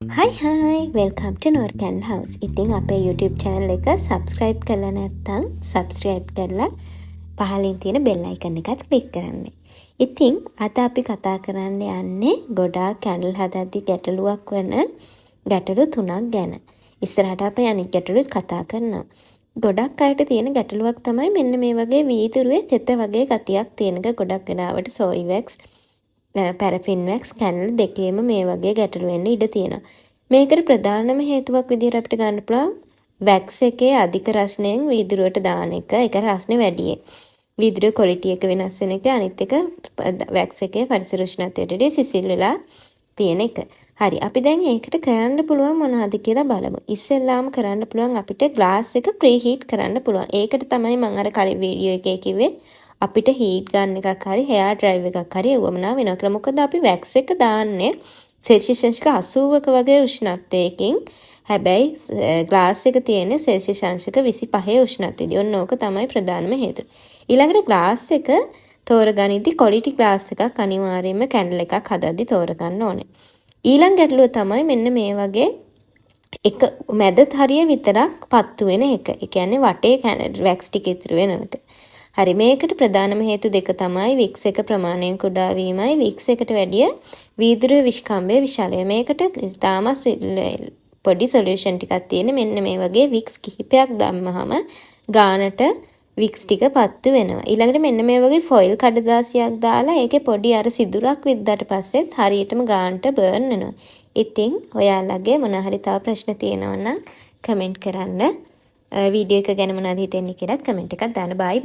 Hi, welcome to Noor Candle House. ඉතින් අපේ YouTube channel එක subscribe කරලා නැත්නම් subscribe කරලා පහලින් තියෙන bell icon එකත් click කරන්න. ඉතින් අද අපි කතා කරන්න යන්නේ ගොඩාක් candle හදද්දි ගැටලුවක් වෙන ගැටලු තුනක් ගැන. ඉස්සරහට අපි අනිත් ගැටලුත් කතා කරනවා. ගොඩක් අයට තියෙන ගැටලුවක් තමයි මෙන්න මේ වගේ වීදුරුවේ තෙත වගේ ගතියක් තියෙන එක. ගොඩක් වෙලාවට soy wax පැරෆින් වැක්ස් කැන්ඩල් දෙකේම මේ වගේ ගැටලු වෙන්න ඉඩ තියෙනවා. මේකට ප්‍රධානම හේතුවක් විදිහට අපිට ගන්න පුළුවන් වැක්ස් එකේ අධික රස්නයෙන් වීදුරුවට දාන එක. ඒක රස්නේ වැඩි. වීදුරුවේ ක්වොලිටි එක වෙනස් වෙන එක. අනිත් එක වැක්ස් එකේ පරිසර උෂ්ණත්වයට සිසිල් වෙලා තියෙන එක. හරි. අපි දැන් ඒකට කරන්න පුළුවන් මොනවද කියලා බලමු. ඉස්සෙල්ලාම කරන්න පුළුවන් අපිට ග්ලාස් එක ප්‍රීහීට් කරන්න පුළුවන්. ඒකට තමයි මම අර කලින් වීඩියෝ එකේ කිව්වේ අපිට හීට් ගන්න එකක් හරි හෙයාර් ඩ්‍රයිව් එකක් හරි වමනා වෙනවා කියලා. මොකද අපි වැක්ස් එක දාන්නේ සෙල්සියස් අංශක 80ක වගේ උෂ්ණත්වයකින්. හැබැයි ග්ලාස් එක තියෙන සෙල්සියස් අංශක 25 උෂ්ණත්වයේදී. ඔන්න ඕක තමයි ප්‍රධානම හේතුව. ඊළඟට ග්ලාස් එක තෝරගනිද්දි ක්වොලිටි ග්ලාස් එකක් අනිවාර්යයෙන්ම කැන්ඩල් එකක් හදද්දි තෝරගන්න ඕනේ. ඊළඟ ගැටලුව තමයි මෙන්න මේ වගේ එක මැද හරිය විතරක් පත්තු වෙන එක. ඒ කියන්නේ වටේ වැක්ස් ටික ඉතුරු වෙන එක. හරි, මේකට ප්‍රධානම හේතු දෙක තමයි වික්ස් එක ප්‍රමාණයෙන් කුඩා වීමයි වික්ස් එකට වැඩිය වීදුරුවේ විෂ්කම්භය විශාලය. මේකට තාමත් පොඩි සොලියුෂන් ටිකක් තියෙන. මෙන්න මේ වගේ වික්ස් කිහිපයක් දැම්මහම ගානට වික්ස් ටික පත්තු වෙනවා. ඊළඟට මෙන්න මේ වගේ ෆොයිල් කඩදාසියක් දාලා ඒකේ පොඩි අර සිදුරක් විද්දාට පස්සෙත් හරියටම ගානට බර්න් වෙනවා. ඉතින් ඔයාලගේ මොනවා හරි තව ප්‍රශ්න තියෙනවා නම් කමෙන්ට් කරන්න. වීඩියෝ එක ගැන මොනවද හිතෙන්නේ කියලාත් කමෙන්ට් එකක් දාන්න. බයි.